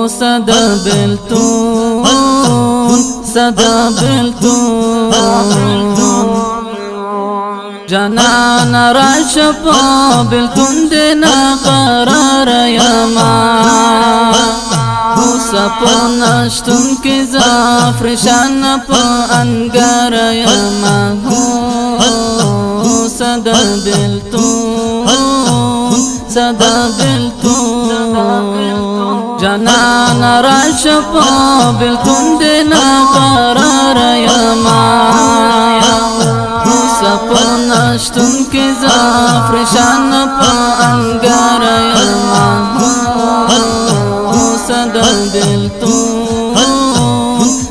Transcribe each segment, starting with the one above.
صدى بلتون صدى بلتون جانان راشپا بلتون دینا قرار یما سپنا شتون کی زافرشان پا انگار یما صدى بلتون صدى بلتون جانان راشپا بلتون دینا قرار یما سپنا شتون کی زافرشان پا انگار یما صدى بلتون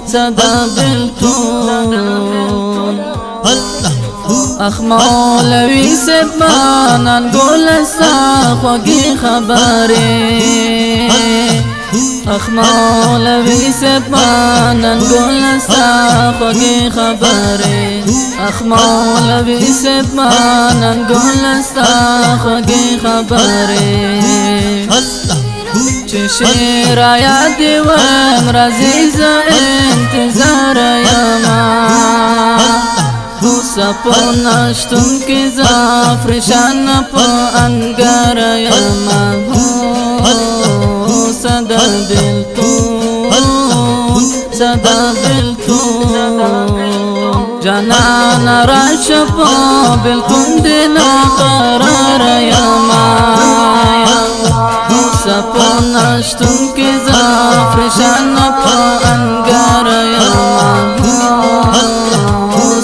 صدى بلتون اخ مولوی سبانان گلستا خوگی خبری اخ مولوی سبانان گلستا خوگی خبری اخ مولوی سبانان گلستا خوگی خبری شیر آیات ویم رزیز انتظار یما سپنا شتون کی زافرشان پا انگار یما صدى بلتون صدى بلتون جانان راشپا بلتون دینا قرار یما سپنا شتون کی زافرشان پا انگار یما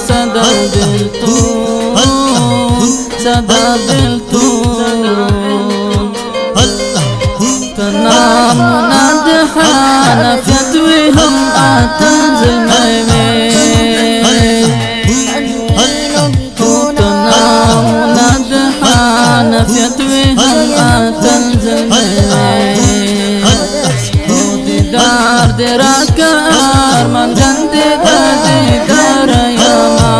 صدى بلتون صدى بلتون تنام ندحانا فتويهم أتنزل ميمين تنام ندحانا فتويهم أتنزل ميمين دار دراك أرمان جندك دار يما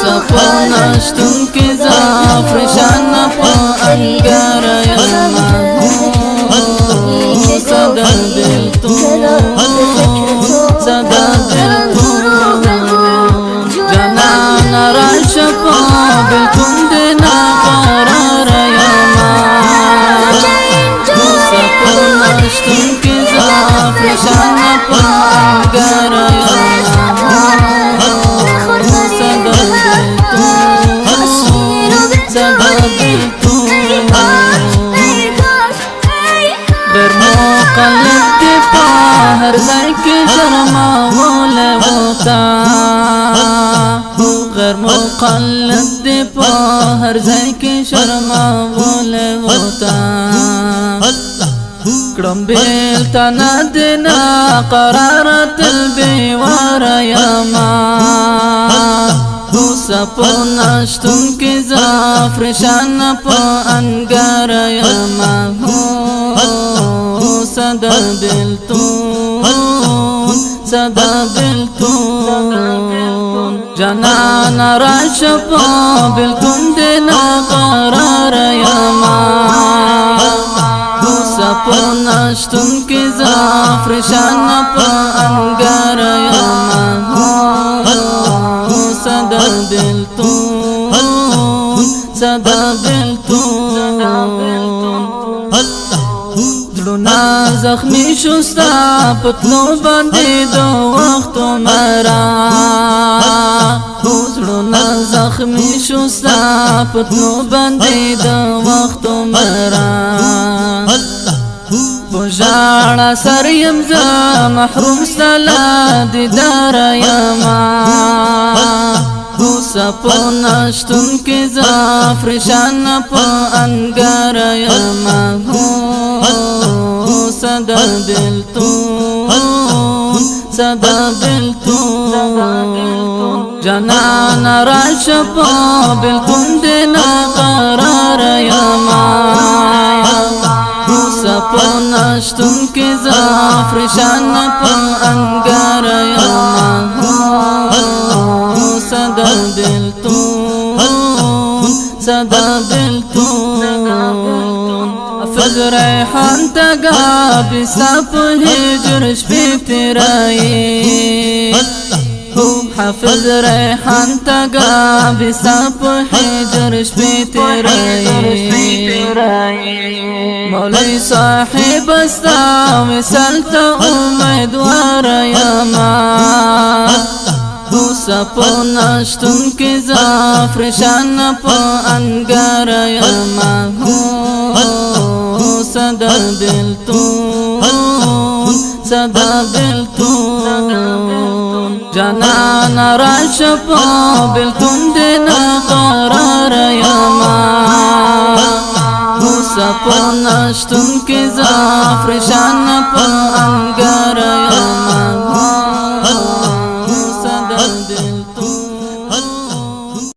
سپنا شتون کی زافرشان پا انگار یما صدى بلتون صدى بلتون جانان راشپا بلتون دینا قرار یما سپنا شتون کی زافرشان پا انگار یما قلب دی پا ہر ځای کې شرماول وتا غیر مقلد دی پا هر ځای کې شرماول وتا کړم بیل تنا دینا قرارت البیوار یما سپنا شتون کی زافرشان پا انگار یما صدى بلتون صدى بلتون جانان راشپا بلتون دینا قرار یما سپنا شتون کی زافرشان پا انگار یما صدى بلتون صدى بلتون زړونه زخمی شوستا پتلو باندې د وخت مرا زړونه زخمی شوستا پتلو باندې د وخت مرا بوجاړه سر یم ز محروم سلا دیدار یما سپنا شتون کی زافرشان پا انگار یما صدى بلتون صدى بلتون جانان راشپا بلتون دینا قرار یما سپنا شتون کی زافرشان پا انگار یما صدى بلتون صدى بلتون حافظ ریحان تگا بساپ ہجر شپیترائی حافظ ریحان تگا بساپ ہجر شپیترائی مولی صاحب استا وصلت امیدوار یما سپناشتن کی زافرشان پا انگار یما صدا بلتون صدا بلتون جانان راش پا بلتون دینا قرار یما سپناشتن کی زافرشان